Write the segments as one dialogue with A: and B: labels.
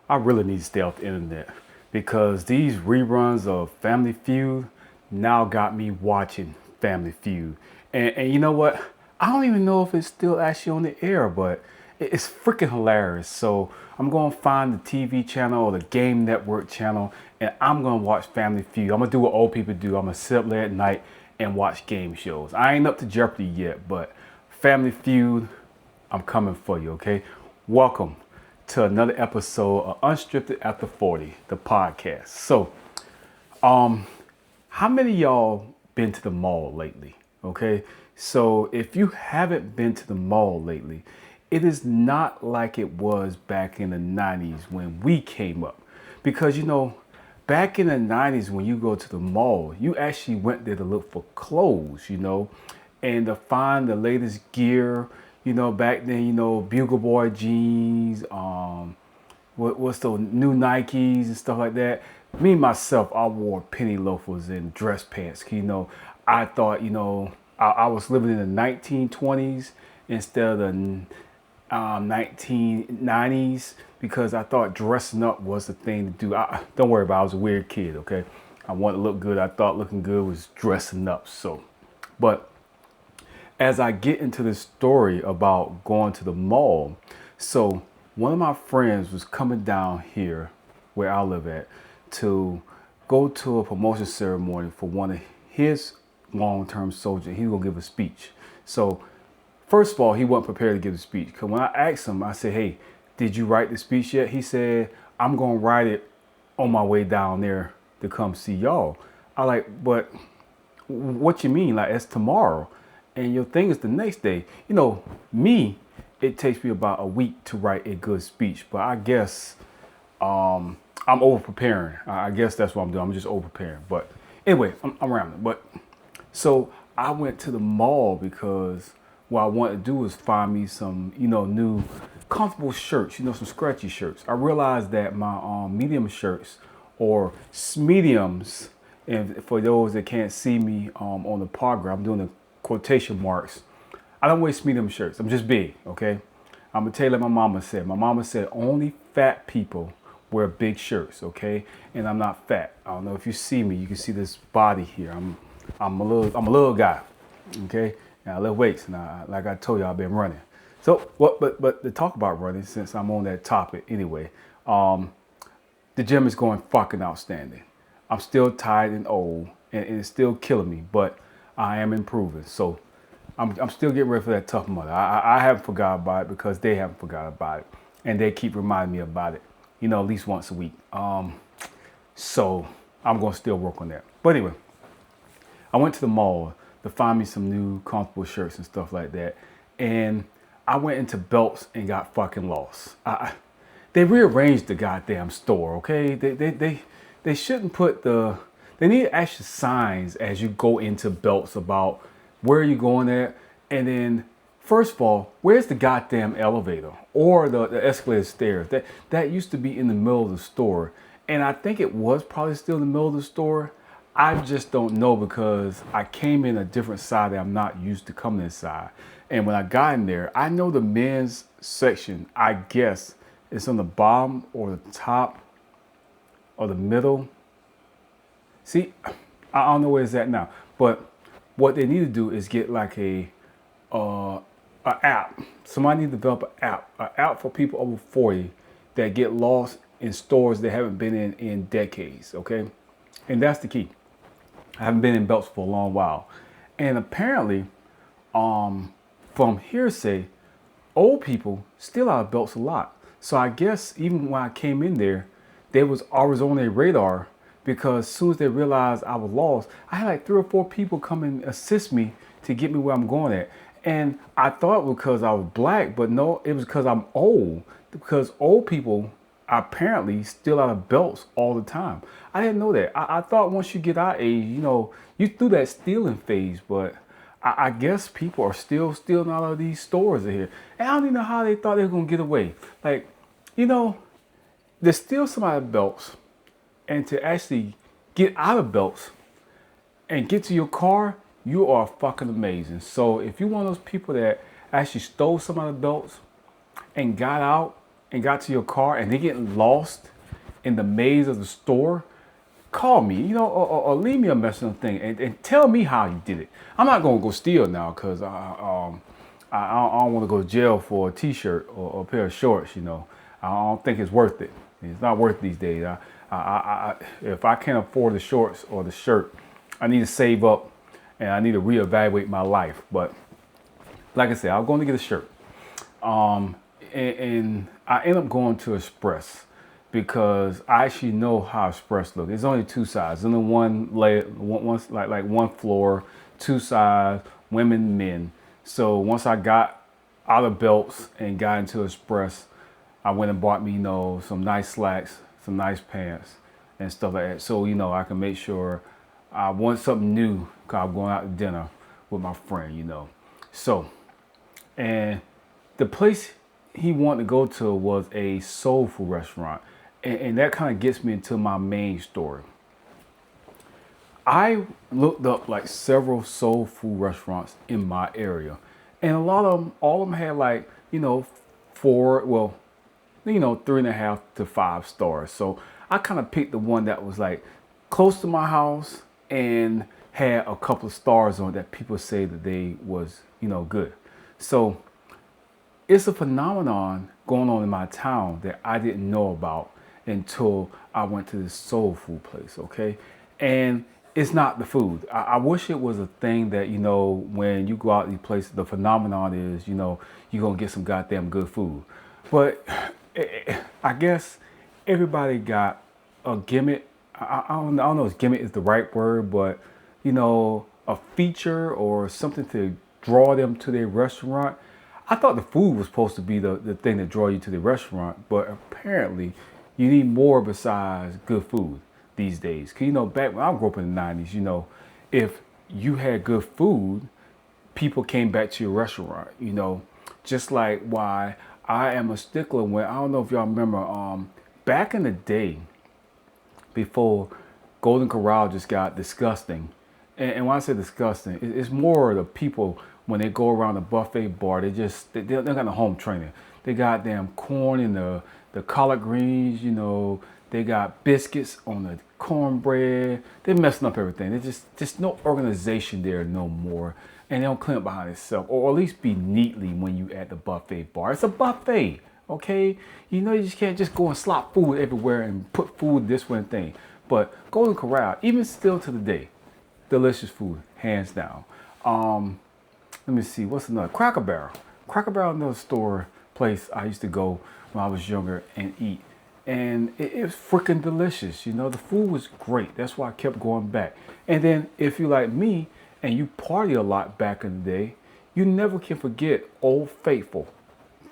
A: I really need to stay off the internet because these reruns of Family Feud now got me watching Family Feud. And you know what? I don't even know if it's still actually on the air, but it's freaking hilarious. So I'm going to find the TV channel or the Game Network channel and I'm going to watch Family Feud. I'm going to do what old people do. I'm going to sit up late at night and watch game shows. I ain't up to Jeopardy yet, but Family Feud, I'm coming for you, okay? Welcome to another episode of Unscripted After 40, the podcast. So, how many of y'all been to the mall lately? Okay, so if you haven't been to the mall lately, it is not like it was back in the 90s when we came up. Because back in the 90s when you go to the mall, you actually went there to look for clothes, and to find the latest gear. Back then, Bugle Boy jeans, what's the new Nikes and stuff like that. Me myself, I wore penny loafers and dress pants. I thought, I was living in the 1920s instead of the 1990s because I thought dressing up was the thing to do. Don't worry about it. I was a weird kid, okay? I wanted to look good. I thought looking good was dressing up. But as I get into this story about going to the mall, so one of my friends was coming down here where I live at to go to a promotion ceremony for one of his long-term soldiers. He was gonna give a speech. So first of all, he wasn't prepared to give a speech. Because when I asked him, I said, hey, did you write the speech yet? He said, I'm gonna write it on my way down there to come see y'all. I like, but what you mean? Like, it's tomorrow. And your thing is the next day. Me, it takes me about a week to write a good speech. But I guess I'm over preparing. I guess that's what I'm doing. I'm just over preparing. But anyway, I'm rambling. But so I went to the mall because what I wanted to do is find me some, new comfortable shirts, some scratchy shirts. I realized that my medium shirts or mediums, and for those that can't see me on the podcast, I'm doing the quotation marks. I don't wear medium shirts. I'm just big, okay? I'm gonna tell you like my mama said. My mama said only fat people wear big shirts, okay? And I'm not fat. I don't know if you see me. You can see this body here. I'm a little guy, okay? And I lift weights, and like I told you, I've been running. So, but to talk about running, since I'm on that topic anyway, the gym is going fucking outstanding. I'm still tired and old, and it's still killing me, but I am improving. So I'm still getting ready for that Tough Mudder. I haven't forgot about it because they haven't forgot about it. And they keep reminding me about it, at least once a week. So I'm going to still work on that. But anyway, I went to the mall to find me some new comfortable shirts and stuff like that. And I went into Belk's and got fucking lost. They rearranged the goddamn store, okay? They shouldn't put they need extra signs as you go into Belk's about where you're going at. And then, first of all, where's the goddamn elevator or the escalator stairs? That used to be in the middle of the store. And I think it was probably still in the middle of the store. I just don't know because I came in a different side that I'm not used to coming inside. And when I got in there, I know the men's section, I guess, is on the bottom or the top or the middle. See, I don't know where it's at now, but what they need to do is get like a app. Somebody need to develop an app for people over 40 that get lost in stores they haven't been in decades, okay? And that's the key. I haven't been in Belts for a long while. And apparently, from hearsay, old people steal out of Belts a lot. So I guess even when I came in there, they was always on their radar because as soon as they realized I was lost, I had like 3 or 4 people come and assist me to get me where I'm going at. And I thought it was because I was black, but no, it was because I'm old. Because old people apparently steal out of Belts all the time. I didn't know that. I thought once you get our age, you through that stealing phase, but I guess people are still stealing out of these stores here. And I don't even know how they thought they were going to get away. Like, to steal some out of Belts and to actually get out of Belts and get to your car, you are fucking amazing. So if you're one of those people that actually stole some out of Belts and got out and got to your car and they getting lost in the maze of the store, call me, or leave me a message on the thing and tell me how you did it. I'm not gonna go steal now because I don't want to go to jail for a T-shirt or a pair of shorts. I don't think it's worth it. It's not worth it these days. If I can't afford the shorts or the shirt, I need to save up and I need to reevaluate my life. But like I said, I'm going to get a shirt. And I end up going to Express because I actually know how Express looks. It's only two sides. Only one layer, like one floor, two sides, women, men. So once I got out of Belks and got into Express, I went and bought me, some nice slacks, some nice pants and stuff like that. So, I can make sure I want something new because I'm going out to dinner with my friend, So, and the place he wanted to go to was a soul food restaurant. And that kind of gets me into my main story. I looked up like several soul food restaurants in my area. And all of them had like, four, well, 3.5 to 5 stars. So I kind of picked the one that was like close to my house and had a couple of stars on it that people say that they was, good. So it's a phenomenon going on in my town that I didn't know about until I went to this soul food place, okay? And it's not the food. I wish it was a thing that, when you go out these places, the phenomenon is, you're going to get some goddamn good food. But I guess everybody got a gimmick. I don't know if gimmick is the right word, but, a feature or something to draw them to their restaurant. I thought the food was supposed to be the thing that draw you to the restaurant, but apparently you need more besides good food these days. Cause back when I grew up in the 90s, if you had good food, people came back to your restaurant, just like why I am a stickler when, I don't know if y'all remember, back in the day, before Golden Corral just got disgusting, and when I say disgusting, it's more the people when they go around the buffet bar, they got the home training. They got damn corn in the collard greens, they got biscuits on the cornbread. They're messing up everything. There's just no organization there no more. And they don't clean up behind itself, or at least be neatly when you at the buffet bar. It's a buffet, okay? You just can't just go and slop food everywhere and put food this one thing. But Golden Corral, even still to the day, delicious food, hands down. Let me see, what's another? Cracker Barrel. Cracker Barrel, another store place I used to go when I was younger and eat. And it was freaking delicious. The food was great. That's why I kept going back. And then if you like me and you party a lot back in the day, you never can forget Old Faithful,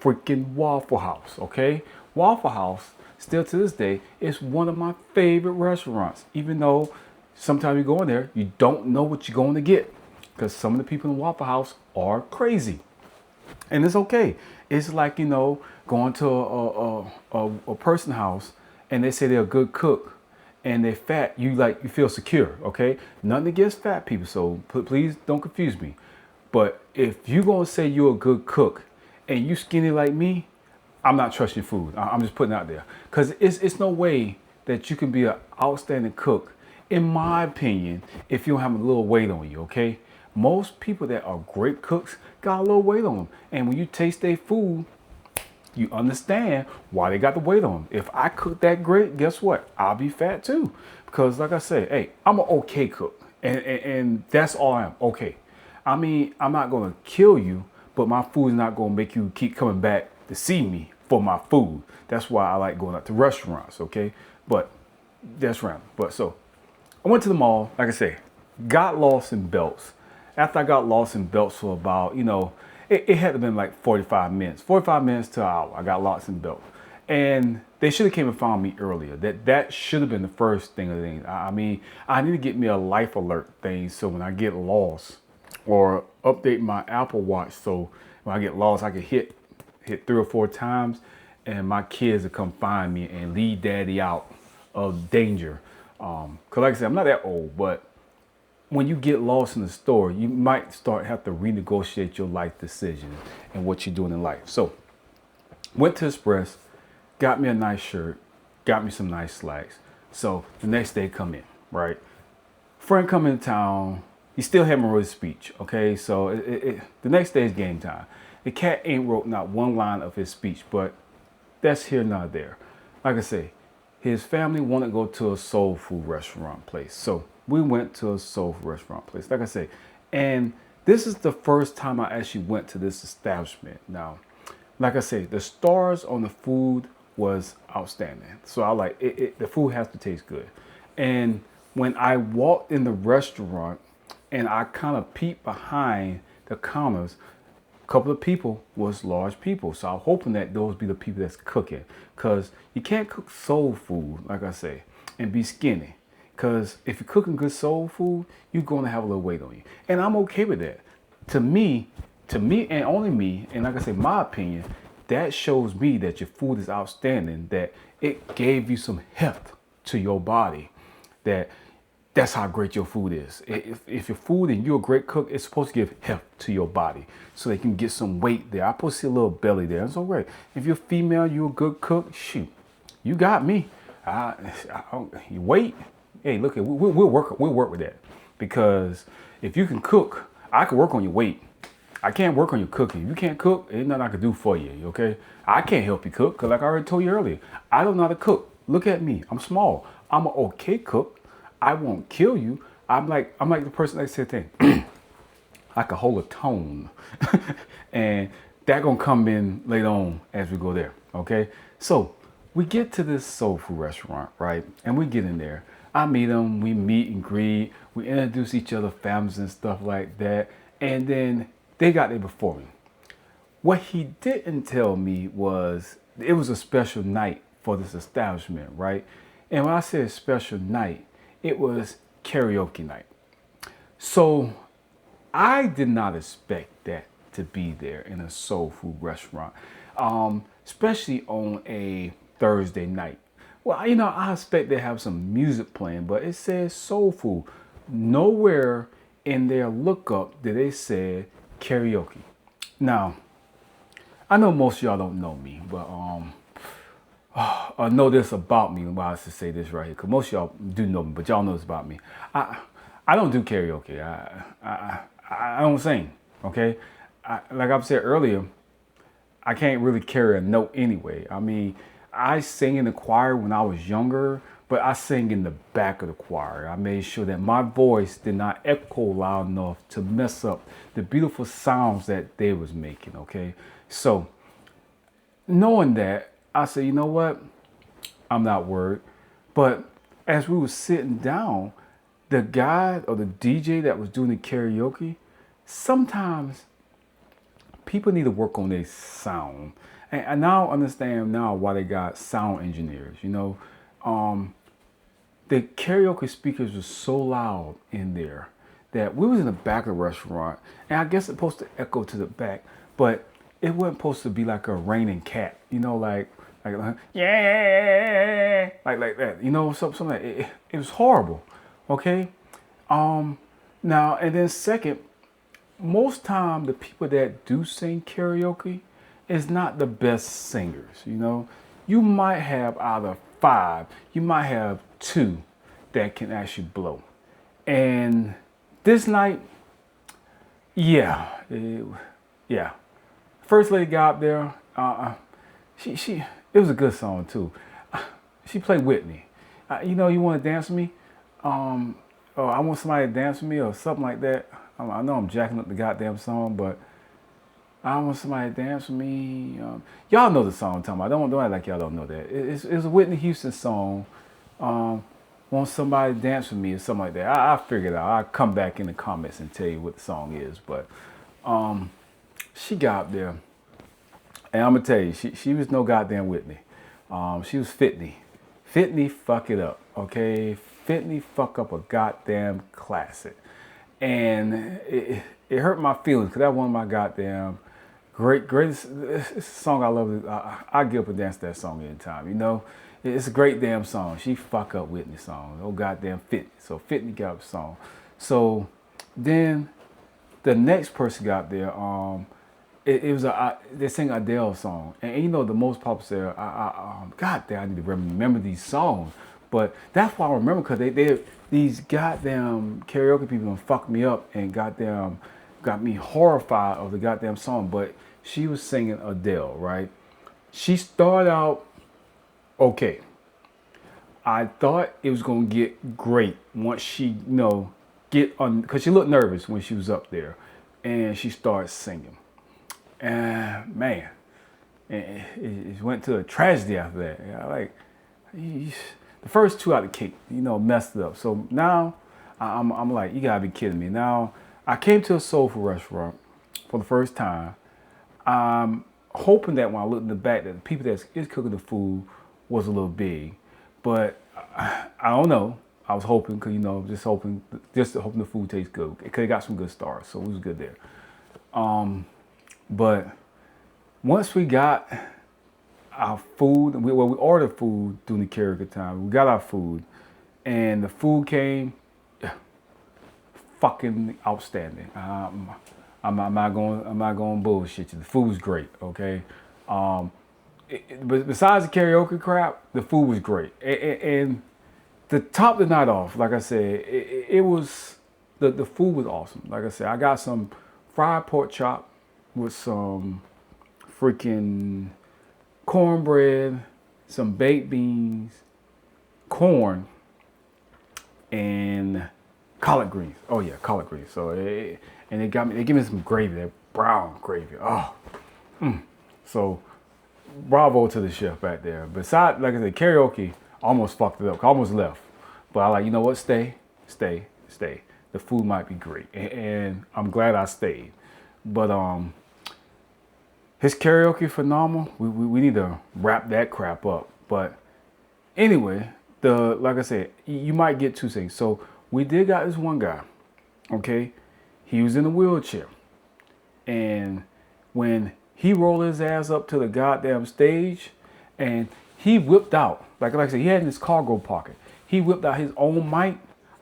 A: freaking Waffle House, okay? Waffle House, still to this day, is one of my favorite restaurants. Even though sometimes you go in there, you don't know what you're going to get. Because some of the people in Waffle House are crazy. And it's okay. It's like, going to a person's house and they say they're a good cook and they're fat, you feel secure, okay? Nothing against fat people, so please don't confuse me. But if you're going to say you're a good cook and you skinny like me, I'm not trusting your food. I'm just putting it out there. Because it's no way that you can be an outstanding cook, in my opinion, if you don't have a little weight on you, okay? Most people that are great cooks got a little weight on them. And when you taste their food, you understand why they got the weight on them. If I cook that great, guess what? I'll be fat too. Because like I said, hey, I'm an okay cook. And that's all I am, okay. I mean, I'm not going to kill you, but my food is not going to make you keep coming back to see me for my food. That's why I like going out to restaurants, okay? But that's random. But so I went to the mall, like I say, got lost in Belks. After I got lost in Belks for about, it had to have been like 45 minutes. 45 minutes to an hour, I got lost in Belks. And they should have came and found me earlier. That should have been the first thing of the thing. I mean, I need to get me a life alert thing so when I get lost, or update my Apple Watch so when I get lost, I can hit 3 or 4 times and my kids will come find me and lead daddy out of danger. Cause like I said, I'm not that old, but when you get lost in the store, you might have to renegotiate your life decisions and what you're doing in life. So went to Express, got me a nice shirt, got me some nice slacks. So the next day come in, right? Friend come in town. He still haven't wrote his speech, okay? So the next day is game time. The cat ain't wrote not one line of his speech, but that's here, not there. Like I say, his family wanted to go to a soul food restaurant place. So we went to a soul food restaurant place, like I say. And this is the first time I actually went to this establishment. Now, like I say, the stars on the food was outstanding. So I like it, the food has to taste good. And when I walked in the restaurant and I kind of peeped behind the counters, a couple of people was large people. So I'm hoping that those be the people that's cooking. Because you can't cook soul food, like I say, and be skinny. Because if you're cooking good soul food, you're going to have a little weight on you. And I'm okay with that. To me and only me, and like I say, my opinion, that shows me that your food is outstanding, that it gave you some heft to your body, that's how great your food is. If your food and you're a great cook, it's supposed to give heft to your body so they can get some weight there. I'm supposed to see a little belly there. It's all right. If you're female, you're a good cook, shoot, you got me. You wait. Hey, look, we'll work with that. Because if you can cook, I can work on your weight. I can't work on your cooking. If you can't cook, ain't nothing I can do for you, okay? I can't help you cook, because like I already told you earlier, I don't know how to cook. Look at me. I'm small. I'm an okay cook. I won't kill you. I'm like the person that said thing. I can hold a tone. And that gonna come in later on as we go there, okay? So we get to this soul food restaurant, right? And we get in there. I meet them, we meet and greet, we introduce each other, families and stuff like that. And then they got there before me. What he didn't tell me was it was a special night for this establishment, right? And when I said special night, it was karaoke night. So I did not expect that to be there in a soul food restaurant, especially on a Thursday night. Well, I expect they have some music playing, but it says soul food. Nowhere in their lookup did they say karaoke. Now, I know most of y'all don't know me, but I know this about me. Why I should say this right here, because most of y'all do know me, but y'all know this about me. I don't do karaoke. I don't sing. Okay, like I've said earlier, I can't really carry a note anyway. I mean, I sang in the choir when I was younger, but I sang in the back of the choir. I made sure that my voice did not echo loud enough to mess up the beautiful sounds that they was making, okay? So, knowing that, I said, you know what? I'm not worried. But as we were sitting down, the guy or the DJ that was doing the karaoke, sometimes people need to work on their sound. And I now understand now why they got sound engineers, the karaoke speakers were so loud in there that we was in the back of the restaurant, and I guess it's supposed to echo to the back, but it wasn't supposed to be like a raining cat, like yeah, like that, something like that. It was horrible, okay? Now, and then second, most time the people that do sing karaoke is not the best singers, You might have out of 5, you might have 2 that can actually blow. And this night, yeah. First lady got up there, it was a good song too. She played Whitney. You want to dance with me? Or I want somebody to dance with me or something like that. I know I'm jacking up the goddamn song, but I want somebody to dance with me. Y'all know the song I'm talking about. Don't act like y'all don't know that. It's a Whitney Houston song. Want somebody to dance with me or something like that. I figure it out. I'll come back in the comments and tell you what the song is. But she got up there. And I'm going to tell you, she was no goddamn Whitney. She was Fitney. Fitney fuck it up, okay? Fitney fuck up a goddamn classic. And it hurt my feelings because that one of my goddamn greatest it's a song I love. I get up and dance that song anytime, It's a great damn song. She fuck up Whitney's song. Oh goddamn Fitney. So Fitney got up the song. So then the next person got there, it was they sing Adele song, and you know the most popular. God damn, I need to remember these songs, but that's why I remember because they these goddamn karaoke people done fucked me up and goddamn got me horrified of the goddamn song. But she was singing Adele, right? She started out okay. I thought it was gonna get great once she, get on, because she looked nervous when she was up there, and she started singing. And man, it went to a tragedy after that. Like the first two out of the cake, messed it up. So now I'm like, you gotta be kidding me. Now I came to a soul food restaurant for the first time. I'm hoping that when I look in the back, that the people that is cooking the food was a little big, but I don't know. I was hoping, cause just hoping the food tastes good. It could have got some good stars, so it was good there. But once we got our food, we ordered food during the karaoke time. We got our food, and the food came, fucking outstanding. I'm not going to bullshit you. The food was great, okay. But besides the karaoke crap, the food was great, and to top the night off, like I said, it was the food was awesome. Like I said, I got some fried pork chop with some freaking cornbread, some baked beans, corn, and collard greens. Oh yeah, collard greens. So and they gave me some gravy, that brown gravy. Oh, so bravo to the chef back there. Besides, like I said, karaoke almost fucked it up. I almost left, but I like, you know what? Stay. The food might be great, and I'm glad I stayed. But his karaoke phenomenal. We need to wrap that crap up. But anyway, like I said, you might get two things. So we did got this one guy, okay? He was in a wheelchair, and when he rolled his ass up to the goddamn stage, and he whipped out, like I said, he had in his cargo pocket. He whipped out his own mic.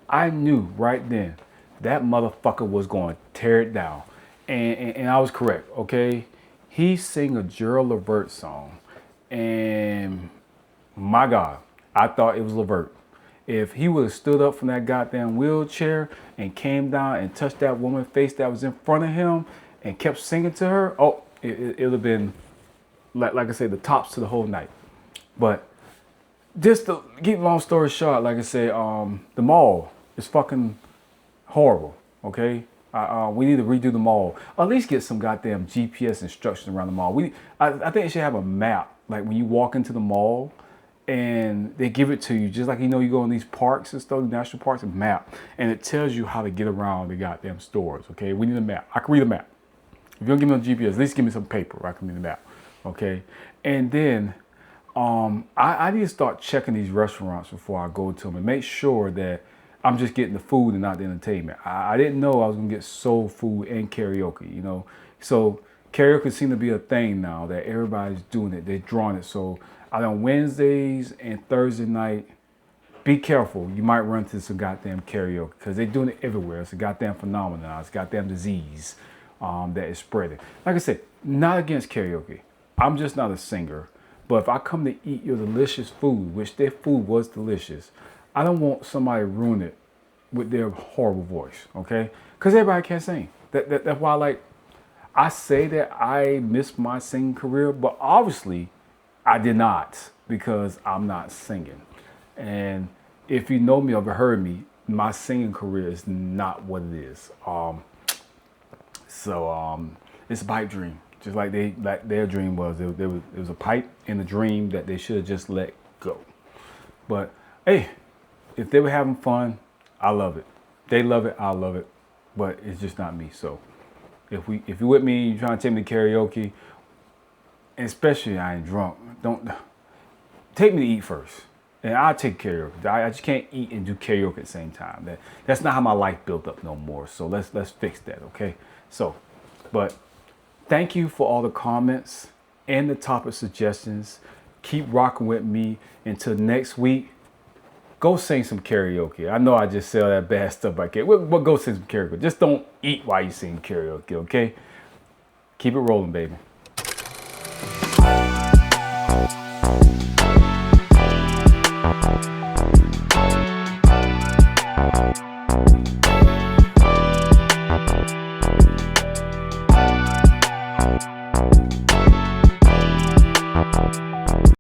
A: I knew right then that motherfucker was going to tear it down, and I was correct, okay? He sang a Gerald Levert song, and my God, I thought it was Levert. If he would have stood up from that goddamn wheelchair and came down and touched that woman's face that was in front of him and kept singing to her, oh, it would have been, like I said, the tops to the whole night. But just to keep long story short, like I said, the mall is fucking horrible, okay? We need to redo the mall. Or at least get some goddamn GPS instructions around the mall. I think it should have a map, like when you walk into the mall, and they give it to you, just like you go in these parks and stuff, national parks, a map, and it tells you how to get around the goddamn stores. Okay, we need a map. I can read a map. If you don't give me no GPS, at least give me some paper where I can read the map. Okay, and then I need to start checking these restaurants before I go to them and make sure that I'm just getting the food and not the entertainment. I didn't know I was gonna get soul food and karaoke. So karaoke seems to be a thing now that everybody's doing it. They're drawing it. So out on Wednesdays and Thursday night, be careful. You might run into some goddamn karaoke because they're doing it everywhere. It's a goddamn phenomenon. It's a goddamn disease that is spreading. Like I said, not against karaoke. I'm just not a singer. But if I come to eat your delicious food, which their food was delicious, I don't want somebody ruin it with their horrible voice, okay? Because everybody can't sing. That's why, I say that I missed my singing career, but obviously I did not, because I'm not singing. And if you know me or heard me, my singing career is not what it is. It's a pipe dream, just like their dream was. It was a pipe in a dream that they should have just let go. But hey, if they were having fun, I love it. They love it, I love it. But it's just not me. So if you're with me, you're trying to take me to karaoke, and especially I ain't drunk, don't take me to eat first, and I'll take karaoke. I just can't eat and do karaoke at the same time. That's not how my life built up no more. So let's fix that, okay? So, but thank you for all the comments and the topic suggestions. Keep rocking with me until next week. Go sing some karaoke. I know I just say all that bad stuff like that. But go sing some karaoke. Just don't eat while you sing karaoke, okay? Keep it rolling, baby.